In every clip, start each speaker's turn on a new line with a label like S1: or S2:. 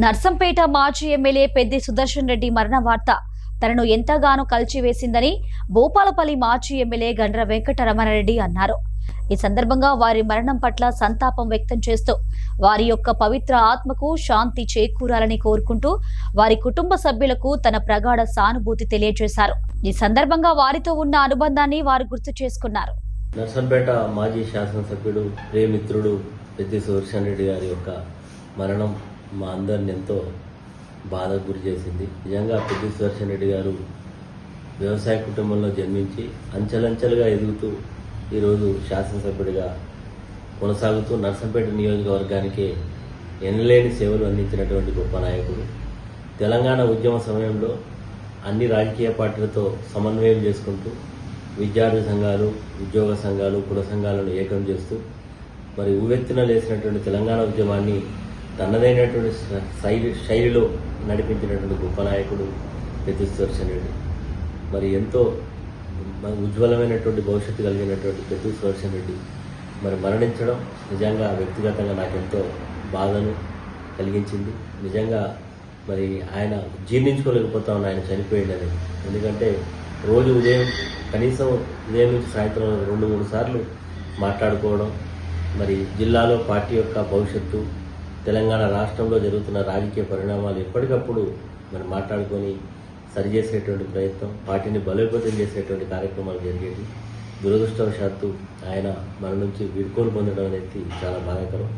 S1: నర్సంపేట మాజీ ఎమ్మెల్యే పెద్ది సుదర్శన్ రెడ్డి మరణ వార్త తనను ఎంతగానో కలిచివేసిందని భూపాలపల్లి మాజీ ఎమ్మెల్యే గండ్ర వెంకటరమణారెడ్డి అన్నారు. ఈ సందర్భంగా వారి మరణం పట్ల సంతాపం వ్యక్తం చేస్తూ వారి యొక్క పవిత్ర ఆత్మకు శాంతి చేకూరాలని కోరుకుంటూ వారి కుటుంబ సభ్యులకు తన ప్రగాఢ సానుభూతి తెలియజేశారు. ఈ సందర్భంగా వారితో ఉన్న అనుబంధాన్ని వారు గుర్తు చేసుకున్నారు.
S2: నర్సంపేట మాజీ శాసనసభ్యుడు ప్రియమిత్రుడు పెద్ది సుదర్శన్ రెడ్డి గారి యొక్క మరణం మా అందరిని ఎంతో బాధకు గురి చేసింది. నిజంగా పెద్ది సుదర్శన్ రెడ్డి గారు వ్యవసాయ కుటుంబంలో జన్మించి అంచెలంచెలుగా ఎదుగుతూ ఈరోజు శాసనసభ్యుడిగా కొనసాగుతూ నర్సంపేట నియోజకవర్గానికి ఎనలేని సేవలు అందించినటువంటి గొప్ప నాయకుడు. తెలంగాణ ఉద్యమ సమయంలో అన్ని రాజకీయ పార్టీలతో సమన్వయం చేసుకుంటూ విద్యార్థి సంఘాలు, ఉద్యోగ సంఘాలు, కుల సంఘాలను ఏకం చేస్తూ మరి ఉవ్వెత్తున లేసినటువంటి తెలంగాణ ఉద్యమాన్ని తనదైనటువంటి శైలిలో నడిపించినటువంటి గొప్ప నాయకుడు పెద్ది సుదర్శన్ రెడ్డి. మరి ఎంతో ఉజ్వలమైనటువంటి భవిష్యత్తు కలిగినటువంటి పెద్ది సుదర్శన్ రెడ్డి మరి మరణించడం నిజంగా వ్యక్తిగతంగా నాకెంతో బాధను కలిగించింది. నిజంగా మరి ఆయన జీర్ణించుకోలేకపోతా ఉన్న ఆయన చనిపోయింది అనేది. ఎందుకంటే రోజు కనీసం ఉదయం నుంచి సాయంత్రం 2-3 సార్లు మాట్లాడుకోవడం, మరి జిల్లాలో పార్టీ యొక్క భవిష్యత్తు, తెలంగాణ రాష్ట్రంలో జరుగుతున్న రాజకీయ పరిణామాలు ఎప్పటికప్పుడు మరి మాట్లాడుకొని సరిచేసేటువంటి ప్రయత్నం, పార్టీని బలోపేతం చేసేటువంటి కార్యక్రమాలు జరిగేవి. దురదృష్టవశాత్తు ఆయన మన నుంచి వీడ్కోలు పొందడం అనేది చాలా బాధాకరం.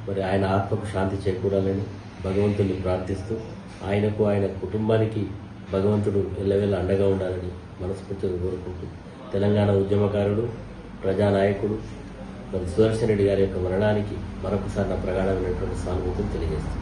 S2: మరి ఆయన ఆత్మకు శాంతి చేకూరాలని భగవంతుని ప్రార్థిస్తూ ఆయనకు, ఆయన కుటుంబానికి భగవంతుడు ఎల్లవేళ అండగా ఉండాలని మనస్ఫూర్తిగా కోరుకుంటూ తెలంగాణ ఉద్యమకారుడు, ప్రజానాయకుడు మరి సుదర్శన్ రెడ్డి గారి యొక్క మరణానికి మరొకసారి నా ప్రగాఢమైనటువంటి సానుభూతిని తెలియజేస్తుంది.